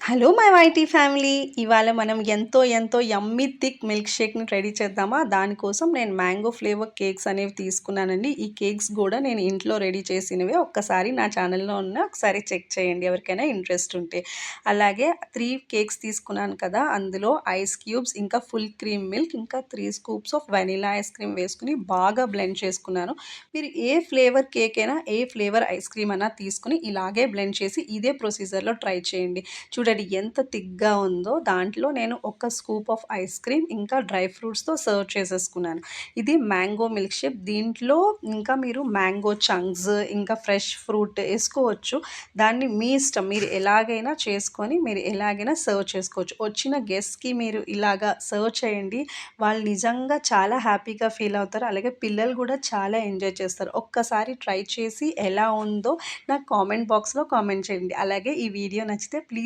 Hello my YT family. ఇవాళ మనం ఎంతో యమ్మీ థిక్ మిల్క్ షేక్‌ని రెడీ చేద్దామా? దానికోసం నేను మ్యాంగో ఫ్లేవర్ కేక్స్ అనేవి తీసుకున్నానండి. ఈ కేక్స్ గూడా నేను ఇంట్లో రెడీ చేసినవే. ఒక్కసారి నా ఛానల్‌లో ఒకసారి చెక్ చేయండి ఎవరికైనా ఇంట్రెస్ట్ ఉంటే. అలాగే 3 కేక్స్ తీసుకున్నాను కదా! అందులో ఐస్ క్యూబ్స్, ఇంకా ఫుల్ క్రీమ్ మిల్క్, ఇంకా 3 scoops of vanilla ice cream వేసుకొని బాగా బ్లెండ్ చేసుకున్నాను. మీరు ఏ ఫ్లేవర్ కేక్ అయినా, ఏ ఫ్లేవర్ ఐస్ క్రీమ్ అయినా తీసుకొని ఇలాగే బ్లెండ్ చేసి ఇదే ప్రొసీజర్‌లో ట్రై చేయండి. చూడండి ఎంత థిక్‌గా ఉందో. దాంట్లో నేను ఒక స్కూప్ ఆఫ్ ఐస్ క్రీమ్ ఇంకా డ్రై ఫ్రూట్స్‌తో సర్వ్ చేసేసుకున్నాను. ఇది మ్యాంగో మిల్క్ షేక్. దీంట్లో ఇంకా మీరు మ్యాంగో చంక్స్, ఇంకా ఫ్రెష్ ఫ్రూట్ ఏసుకోవచ్చు. దాన్ని మీ ఇష్టం. మీరు ఎలాగైనా చేసుకొని మీరు ఎలాగైనా సర్వ్ చేసుకోవచ్చు. వచ్చిన గెస్ట్‌కి మీరు ఇలాగా సర్వ్ చేయండి. వాళ్ళు నిజంగా చాలా హ్యాపీగా ఫీల్ అవుతారు. అలాగే పిల్లలు కూడా చాలా ఎంజాయ్ చేస్తారు. ఒక్కసారి ట్రై చేసి ఎలా ఉందో నాకు కామెంట్ బాక్స్‌లో కామెంట్ చేయండి. అలాగే ఈ వీడియో నచ్చితే ప్లీజ్